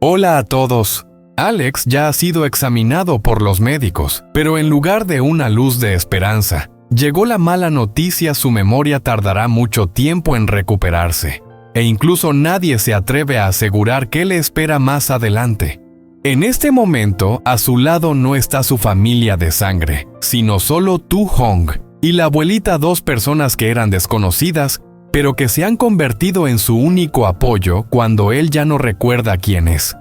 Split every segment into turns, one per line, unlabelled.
Hola a todos. Alex ya ha sido examinado por los médicos, pero en lugar de una luz de esperanza, llegó la mala noticia: su memoria tardará mucho tiempo en recuperarse, e incluso nadie se atreve a asegurar qué le espera más adelante. En este momento, a su lado no está su familia de sangre, sino solo Tu-hong y la abuelita, dos personas que eran desconocidas, pero que se han convertido en su único apoyo cuando él ya no recuerda quién es.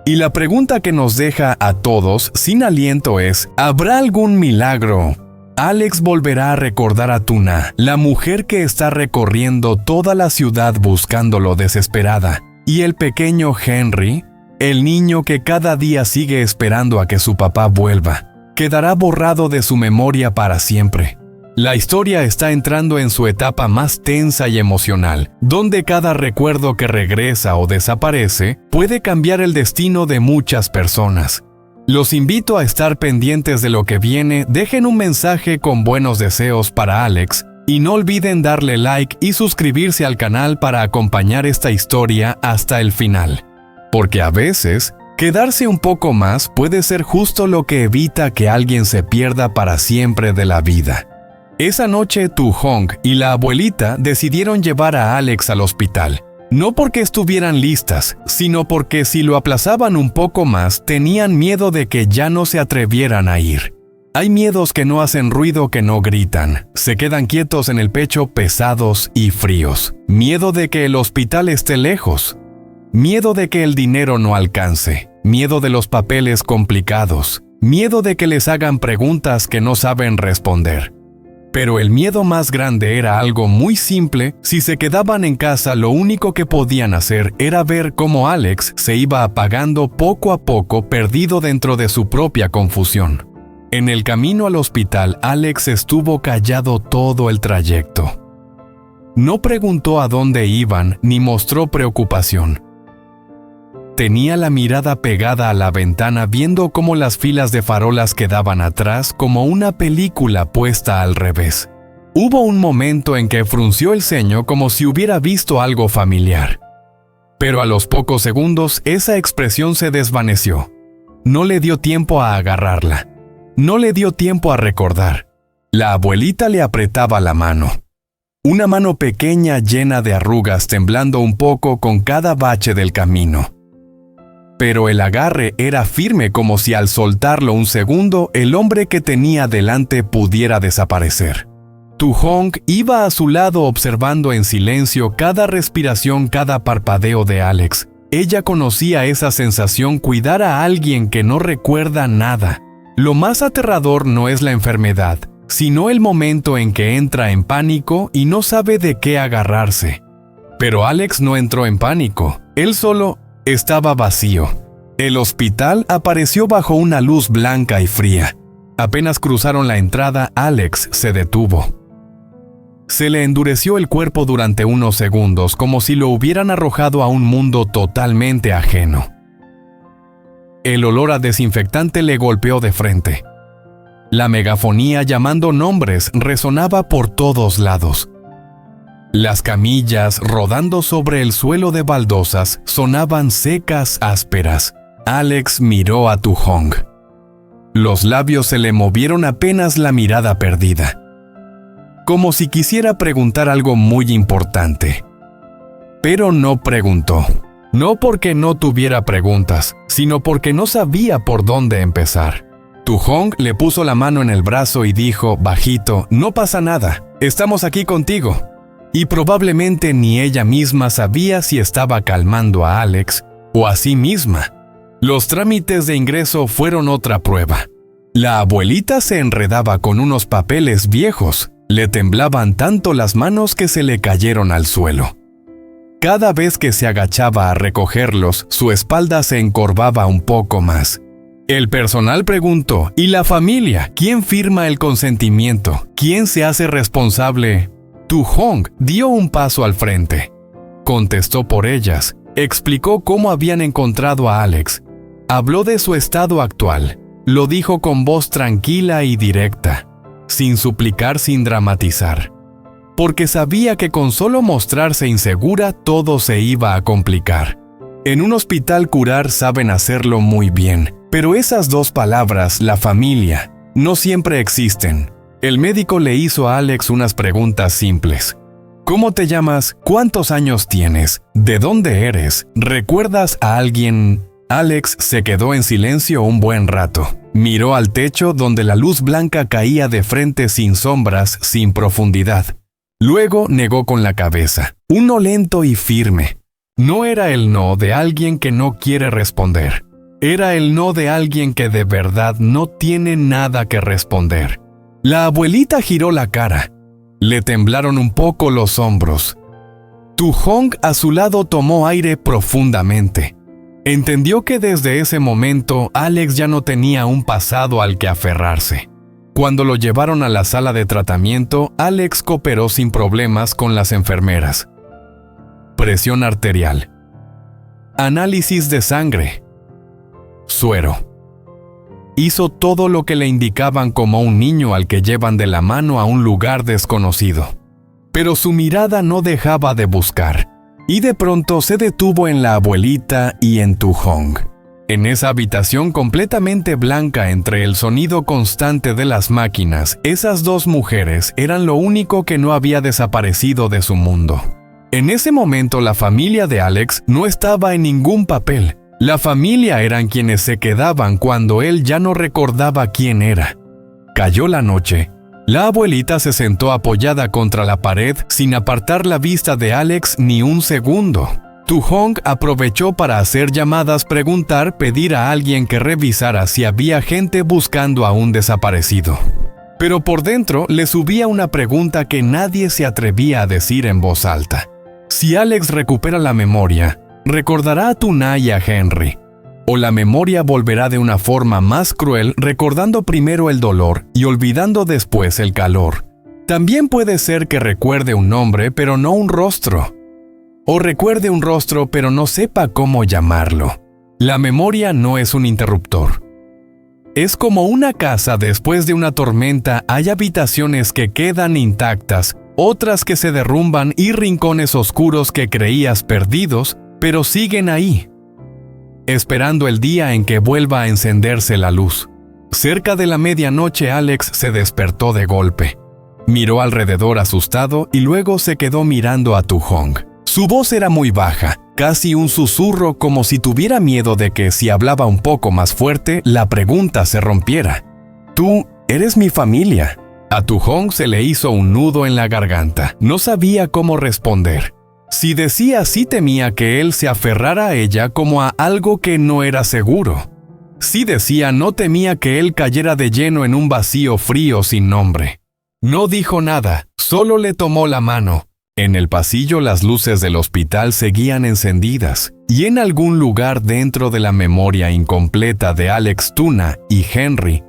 Y la pregunta que nos deja a todos sin aliento es: ¿habrá algún milagro? Alex volverá a recordar a Tuna, la mujer que está recorriendo toda la ciudad buscándolo desesperada, y el pequeño Henry, el niño que cada día sigue esperando a que su papá vuelva, quedará borrado de su memoria para siempre. La historia está entrando en su etapa más tensa y emocional, donde cada recuerdo que regresa o desaparece puede cambiar el destino de muchas personas. Los invito a estar pendientes de lo que viene. Dejen un mensaje con buenos deseos para Alex y no olviden darle like y suscribirse al canal para acompañar esta historia hasta el final. Porque a veces, quedarse un poco más puede ser justo lo que evita que alguien se pierda para siempre de la vida. Esa noche, Tu-hong y la abuelita decidieron llevar a Alex al hospital. No porque estuvieran listas, sino porque si lo aplazaban un poco más, tenían miedo de que ya no se atrevieran a ir. Hay miedos que no hacen ruido, que no gritan, se quedan quietos en el pecho, pesados y fríos. Miedo de que el hospital esté lejos. Miedo de que el dinero no alcance. Miedo de los papeles complicados. Miedo de que les hagan preguntas que no saben responder. Pero el miedo más grande era algo muy simple: si se quedaban en casa, lo único que podían hacer era ver cómo Alex se iba apagando poco a poco, perdido dentro de su propia confusión. En el camino al hospital, Alex estuvo callado todo el trayecto. No preguntó a dónde iban ni mostró preocupación. Tenía la mirada pegada a la ventana, viendo cómo las filas de farolas quedaban atrás, como una película puesta al revés. Hubo un momento en que frunció el ceño como si hubiera visto algo familiar. Pero a los pocos segundos esa expresión se desvaneció. No le dio tiempo a agarrarla. No le dio tiempo a recordar. La abuelita le apretaba la mano. Una mano pequeña llena de arrugas, temblando un poco con cada bache del camino. Pero el agarre era firme, como si al soltarlo un segundo, el hombre que tenía delante pudiera desaparecer. Tu-hong iba a su lado observando en silencio cada respiración, cada parpadeo de Alex. Ella conocía esa sensación: cuidar a alguien que no recuerda nada. Lo más aterrador no es la enfermedad, sino el momento en que entra en pánico y no sabe de qué agarrarse. Pero Alex no entró en pánico, él solo estaba vacío. El hospital apareció bajo una luz blanca y fría. Apenas cruzaron la entrada, Alex se detuvo. Se le endureció el cuerpo durante unos segundos, como si lo hubieran arrojado a un mundo totalmente ajeno. El olor a desinfectante le golpeó de frente. La megafonía llamando nombres resonaba por todos lados. Las camillas, rodando sobre el suelo de baldosas, sonaban secas, ásperas. Alex miró a Tu-hong. Los labios se le movieron apenas la mirada perdida, como si quisiera preguntar algo muy importante. Pero no preguntó. No porque no tuviera preguntas, sino porque no sabía por dónde empezar. Tu-hong le puso la mano en el brazo y dijo bajito: «No pasa nada, estamos aquí contigo». Y probablemente ni ella misma sabía si estaba calmando a Alex o a sí misma. Los trámites de ingreso fueron otra prueba. La abuelita se enredaba con unos papeles viejos. Le temblaban tanto las manos que se le cayeron al suelo. Cada vez que se agachaba a recogerlos, su espalda se encorvaba un poco más. El personal preguntó: ¿y la familia? ¿Quién firma el consentimiento? ¿Quién se hace responsable? Tu-hong dio un paso al frente. Contestó por ellas. Explicó cómo habían encontrado a Alex. Habló de su estado actual. Lo dijo con voz tranquila y directa, sin suplicar, sin dramatizar. Porque sabía que con solo mostrarse insegura todo se iba a complicar. En un hospital curar saben hacerlo muy bien, pero esas dos palabras, la familia, no siempre existen. El médico le hizo a Alex unas preguntas simples. ¿Cómo te llamas? ¿Cuántos años tienes? ¿De dónde eres? ¿Recuerdas a alguien? Alex se quedó en silencio un buen rato. Miró al techo donde la luz blanca caía de frente sin sombras, sin profundidad. Luego negó con la cabeza, un no lento y firme. No era el no de alguien que no quiere responder. Era el no de alguien que de verdad no tiene nada que responder. La abuelita giró la cara. Le temblaron un poco los hombros. Tu Hong a su lado tomó aire profundamente. Entendió que desde ese momento Alex ya no tenía un pasado al que aferrarse. Cuando lo llevaron a la sala de tratamiento, Alex cooperó sin problemas con las enfermeras. Presión arterial. Análisis de sangre. Suero. Hizo todo lo que le indicaban como un niño al que llevan de la mano a un lugar desconocido. Pero su mirada no dejaba de buscar, y de pronto se detuvo en la abuelita y en Tu Hong. En esa habitación completamente blanca entre el sonido constante de las máquinas, esas dos mujeres eran lo único que no había desaparecido de su mundo. En ese momento la familia de Alex no estaba en ningún papel. La familia eran quienes se quedaban cuando él ya no recordaba quién era. Cayó la noche. La abuelita se sentó apoyada contra la pared sin apartar la vista de Alex ni un segundo. Tu Hong aprovechó para hacer llamadas, preguntar, pedir a alguien que revisara si había gente buscando a un desaparecido. Pero por dentro le subía una pregunta que nadie se atrevía a decir en voz alta. Si Alex recupera la memoria, ¿recordará a Tuna y a Henry? ¿O la memoria volverá de una forma más cruel, recordando primero el dolor y olvidando después el calor? También puede ser que recuerde un nombre pero no un rostro. O recuerde un rostro pero no sepa cómo llamarlo. La memoria no es un interruptor. Es como una casa después de una tormenta, hay habitaciones que quedan intactas, otras que se derrumban y rincones oscuros que creías perdidos, pero siguen ahí, esperando el día en que vuelva a encenderse la luz. Cerca de la medianoche Alex se despertó de golpe. Miró alrededor asustado y luego se quedó mirando a Tu Hong. Su voz era muy baja, casi un susurro, como si tuviera miedo de que si hablaba un poco más fuerte, la pregunta se rompiera. «Tú eres mi familia». A Tu Hong se le hizo un nudo en la garganta. No sabía cómo responder. Si decía sí temía que él se aferrara a ella como a algo que no era seguro. Si decía no temía que él cayera de lleno en un vacío frío sin nombre. No dijo nada, solo le tomó la mano. En el pasillo las luces del hospital seguían encendidas, y en algún lugar dentro de la memoria incompleta de Alex, Tuna y Henry,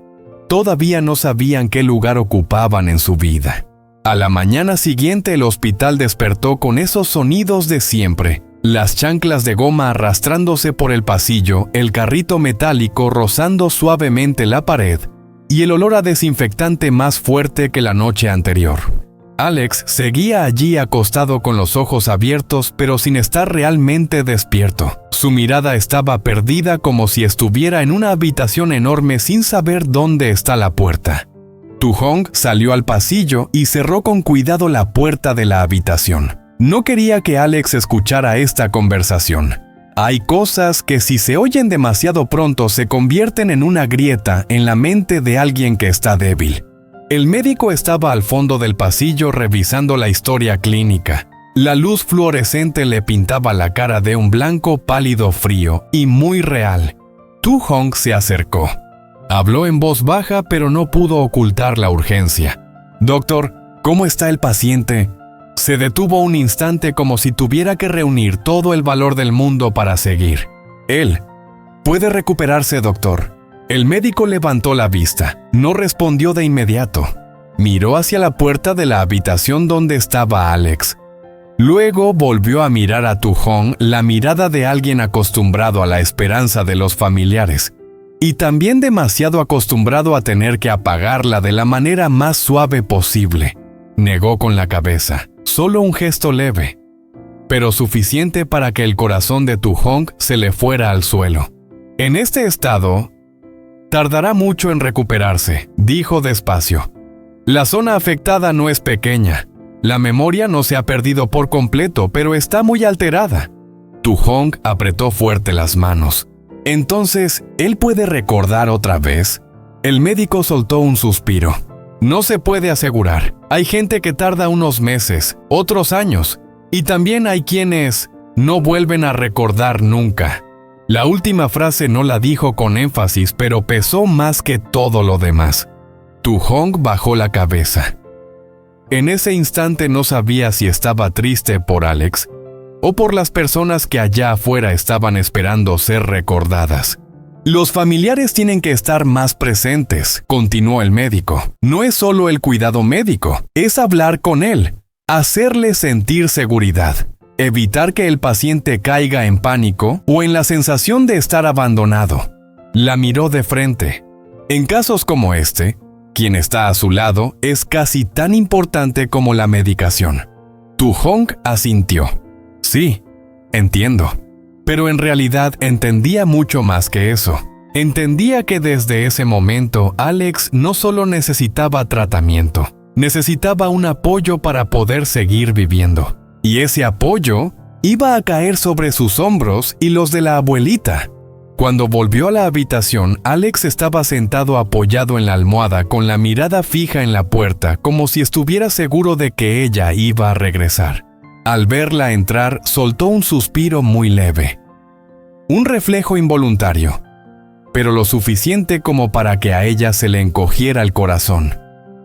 todavía no sabían qué lugar ocupaban en su vida. A la mañana siguiente el hospital despertó con esos sonidos de siempre, las chanclas de goma arrastrándose por el pasillo, el carrito metálico rozando suavemente la pared, y el olor a desinfectante más fuerte que la noche anterior. Alex seguía allí acostado con los ojos abiertos pero sin estar realmente despierto. Su mirada estaba perdida como si estuviera en una habitación enorme sin saber dónde está la puerta. Tu Hong salió al pasillo y cerró con cuidado la puerta de la habitación. No quería que Alex escuchara esta conversación. Hay cosas que si se oyen demasiado pronto se convierten en una grieta en la mente de alguien que está débil. El médico estaba al fondo del pasillo revisando la historia clínica. La luz fluorescente le pintaba la cara de un blanco pálido frío y muy real. Tu Hong se acercó. Habló en voz baja pero no pudo ocultar la urgencia. «Doctor, ¿cómo está el paciente?» Se detuvo un instante como si tuviera que reunir todo el valor del mundo para seguir. «Él puede recuperarse, doctor». El médico levantó la vista. No respondió de inmediato. Miró hacia la puerta de la habitación donde estaba Alex. Luego volvió a mirar a Tu Hong, la mirada de alguien acostumbrado a la esperanza de los familiares, y también demasiado acostumbrado a tener que apagarla de la manera más suave posible. Negó con la cabeza, solo un gesto leve. pero suficiente para que el corazón de Tu Hong se le fuera al suelo. En este estado, tardará mucho en recuperarse, dijo despacio. La zona afectada no es pequeña. La memoria no se ha perdido por completo, pero está muy alterada. Tu Hong apretó fuerte las manos. Entonces, ¿él puede recordar otra vez? El médico soltó un suspiro. No se puede asegurar. Hay gente que tarda unos meses, otros años, y también hay quienes no vuelven a recordar nunca. La última frase no la dijo con énfasis, pero pesó más que todo lo demás. Tu Hong bajó la cabeza. En ese instante no sabía si estaba triste por Alex o por las personas que allá afuera estaban esperando ser recordadas. Los familiares tienen que estar más presentes, continuó el médico. No es solo el cuidado médico, es hablar con él, hacerle sentir seguridad, evitar que el paciente caiga en pánico o en la sensación de estar abandonado. La miró de frente. En casos como este, quien está a su lado es casi tan importante como la medicación. Tu Hong asintió. Sí, entiendo. Pero en realidad entendía mucho más que eso. Entendía que desde ese momento Alex no solo necesitaba tratamiento, necesitaba un apoyo para poder seguir viviendo. Y ese apoyo iba a caer sobre sus hombros y los de la abuelita. Cuando volvió a la habitación, Alex estaba sentado apoyado en la almohada con la mirada fija en la puerta, como si estuviera seguro de que ella iba a regresar. Al verla entrar, soltó un suspiro muy leve. Un reflejo involuntario, pero lo suficiente como para que a ella se le encogiera el corazón.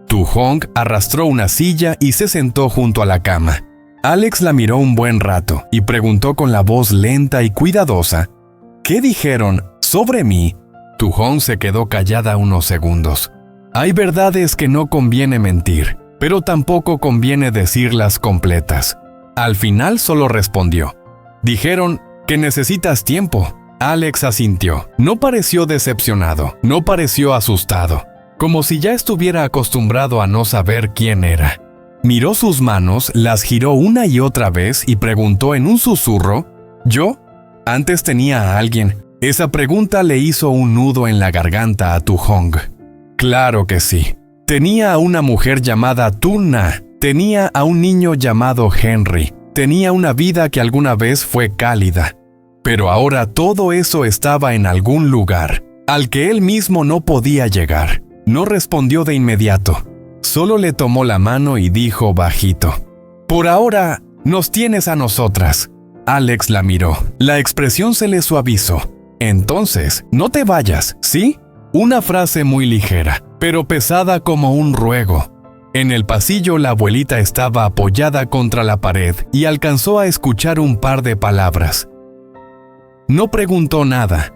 Tu Hong arrastró una silla y se sentó junto a la cama. Alex la miró un buen rato y preguntó con la voz lenta y cuidadosa: ¿Qué dijeron sobre mí? Tu Hong se quedó callada unos segundos. Hay verdades que no conviene mentir, pero tampoco conviene decirlas completas. Al final solo respondió: dijeron que necesitas tiempo. Alex asintió. No pareció decepcionado, no pareció asustado, como si ya estuviera acostumbrado a no saber quién era. Miró sus manos, las giró una y otra vez y preguntó en un susurro: ¿yo? Antes tenía a alguien. Esa pregunta le hizo un nudo en la garganta a Tu Hong. Claro que sí. Tenía a una mujer llamada Tu Na. Tenía a un niño llamado Henry. Tenía una vida que alguna vez fue cálida. Pero ahora todo eso estaba en algún lugar, al que él mismo no podía llegar. No respondió de inmediato. Solo le tomó la mano y dijo bajito: «Por ahora, nos tienes a nosotras». Alex la miró. La expresión se le suavizó. «Entonces, no te vayas, ¿sí?». Una frase muy ligera, pero pesada como un ruego. En el pasillo la abuelita estaba apoyada contra la pared y alcanzó a escuchar un par de palabras. No preguntó nada.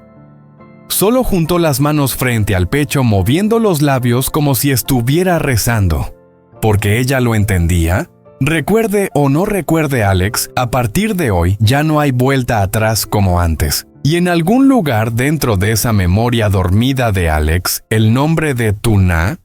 Solo juntó las manos frente al pecho moviendo los labios como si estuviera rezando. Porque ella lo entendía. Recuerde o no recuerde Alex, a partir de hoy ya no hay vuelta atrás como antes. Y en algún lugar dentro de esa memoria dormida de Alex, el nombre de Tu Na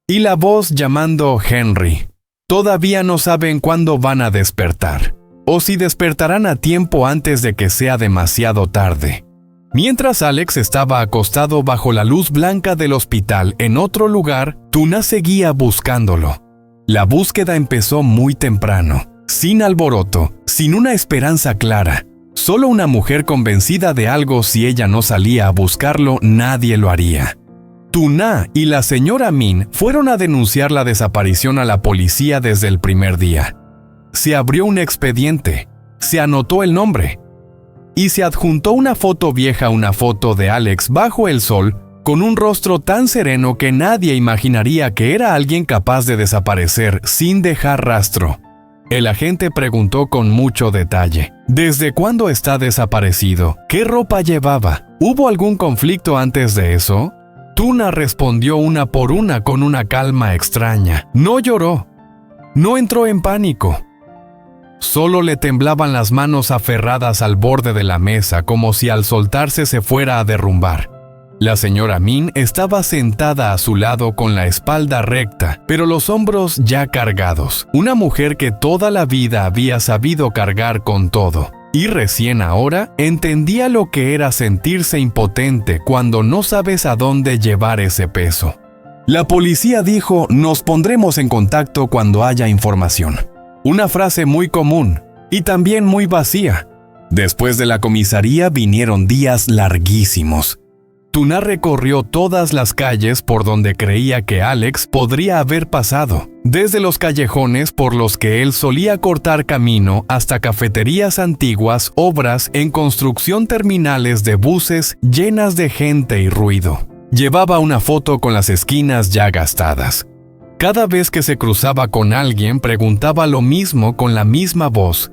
y la voz llamando Henry. Todavía no saben cuándo van a despertar, o si despertarán a tiempo antes de que sea demasiado tarde. Mientras Alex estaba acostado bajo la luz blanca del hospital en otro lugar, Tu Na seguía buscándolo. La búsqueda empezó muy temprano, sin alboroto, sin una esperanza clara. Solo una mujer convencida de algo: si ella no salía a buscarlo, nadie lo haría. Tu Na y la señora Min fueron a denunciar la desaparición a la policía desde el primer día. Se abrió un expediente, se anotó el nombre y se adjuntó una foto vieja, una foto de Alex bajo el sol, con un rostro tan sereno que nadie imaginaría que era alguien capaz de desaparecer sin dejar rastro. El agente preguntó con mucho detalle: ¿desde cuándo está desaparecido? ¿Qué ropa llevaba? ¿Hubo algún conflicto antes de eso? Tu Na respondió una por una con una calma extraña. No lloró. No entró en pánico. Solo le temblaban las manos aferradas al borde de la mesa, como si al soltarse se fuera a derrumbar. La señora Min estaba sentada a su lado con la espalda recta, pero los hombros ya cargados. Una mujer que toda la vida había sabido cargar con todo. Y recién ahora entendía lo que era sentirse impotente cuando no sabes a dónde llevar ese peso. La policía dijo: "Nos pondremos en contacto cuando haya información". Una frase muy común y también muy vacía. Después de la comisaría vinieron días larguísimos. Tuna recorrió todas las calles por donde creía que Alex podría haber pasado, desde los callejones por los que él solía cortar camino hasta cafeterías antiguas, obras en construcción, terminales de buses llenas de gente y ruido. Llevaba una foto con las esquinas ya gastadas. Cada vez que se cruzaba con alguien preguntaba lo mismo con la misma voz: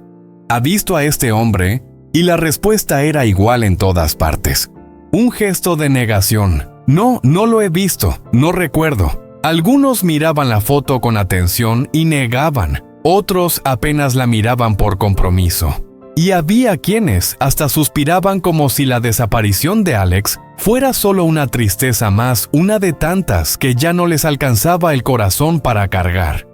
¿ha visto a este hombre? Y la respuesta era igual en todas partes. Un gesto de negación. No lo he visto, no recuerdo. Algunos miraban la foto con atención y negaban. Otros apenas la miraban por compromiso. Y había quienes hasta suspiraban como si la desaparición de Alex fuera solo una tristeza más, una de tantas que ya no les alcanzaba el corazón para cargar.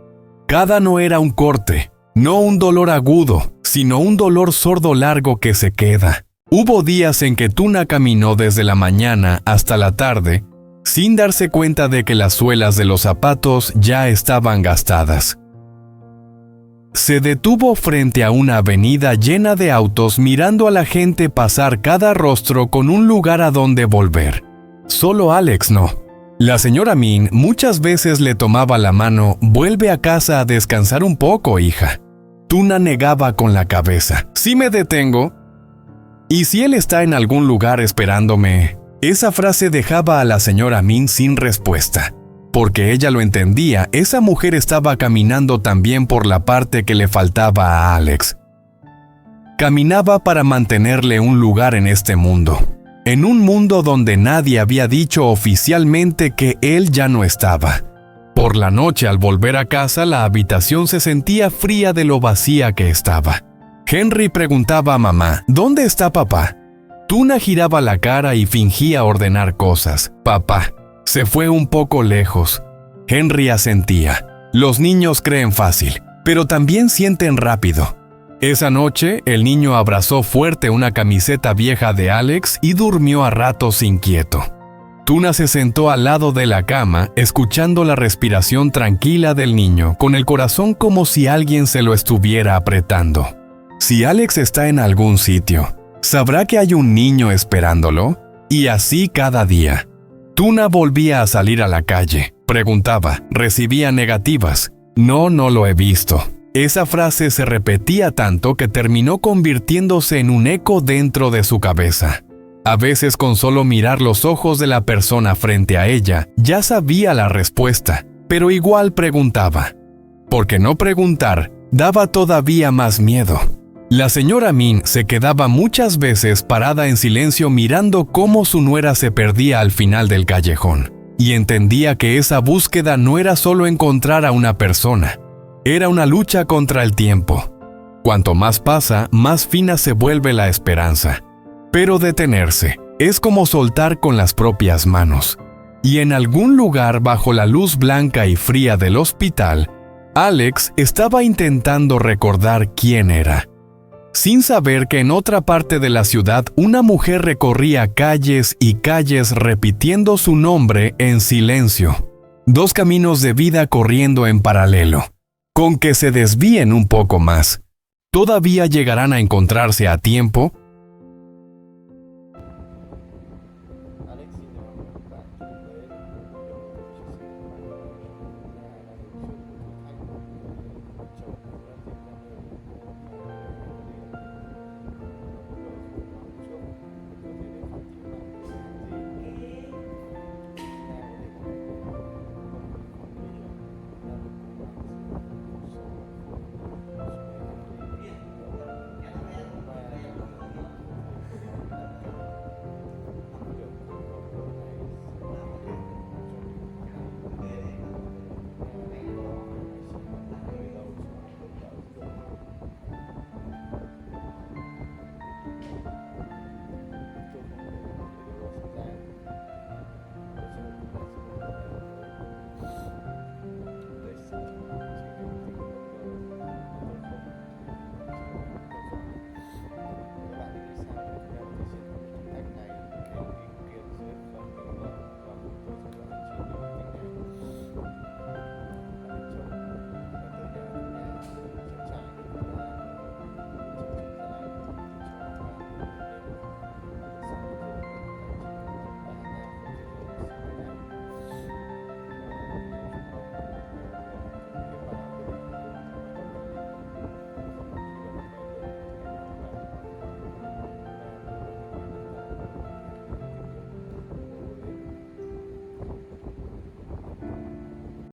Cada no era un corte, no un dolor agudo, sino un dolor sordo largo que se queda. Hubo días en que Tuna caminó desde la mañana hasta la tarde, sin darse cuenta de que las suelas de los zapatos ya estaban gastadas. Se detuvo frente a una avenida llena de autos, mirando a la gente pasar, cada rostro con un lugar a donde volver. Solo Alex no. La señora Min muchas veces le tomaba la mano: "Vuelve a casa a descansar un poco, hija". Tuna negaba con la cabeza: "Sí me detengo. ¿Y si él está en algún lugar esperándome?". Esa frase dejaba a la señora Min sin respuesta. Porque ella lo entendía, esa mujer estaba caminando también por la parte que le faltaba a Alex. Caminaba para mantenerle un lugar en este mundo. En un mundo donde nadie había dicho oficialmente que él ya no estaba. Por la noche, al volver a casa, la habitación se sentía fría de lo vacía que estaba. Henry preguntaba a mamá: "¿Dónde está papá?". Tuna giraba la cara y fingía ordenar cosas. Papá se fue un poco lejos. Henry asentía. Los niños creen fácil, pero también sienten rápido. Esa noche, el niño abrazó fuerte una camiseta vieja de Alex y durmió a ratos inquieto. Tuna se sentó al lado de la cama, escuchando la respiración tranquila del niño, con el corazón como si alguien se lo estuviera apretando. Si Alex está en algún sitio, ¿sabrá que hay un niño esperándolo? Y así cada día. Tuna volvía a salir a la calle. Preguntaba, recibía negativas. No lo he visto. Esa frase se repetía tanto que terminó convirtiéndose en un eco dentro de su cabeza. A veces, con solo mirar los ojos de la persona frente a ella, ya sabía la respuesta, pero igual preguntaba. Porque no preguntar daba todavía más miedo. La señora Min se quedaba muchas veces parada en silencio mirando cómo su nuera se perdía al final del callejón, y entendía que esa búsqueda no era solo encontrar a una persona, era una lucha contra el tiempo. Cuanto más pasa, más fina se vuelve la esperanza. Pero detenerse es como soltar con las propias manos. Y en algún lugar bajo la luz blanca y fría del hospital, Alex estaba intentando recordar quién era. Sin saber que en otra parte de la ciudad una mujer recorría calles y calles repitiendo su nombre en silencio. Dos caminos de vida corriendo en paralelo. Con que se desvíen un poco más, todavía llegarán a encontrarse a tiempo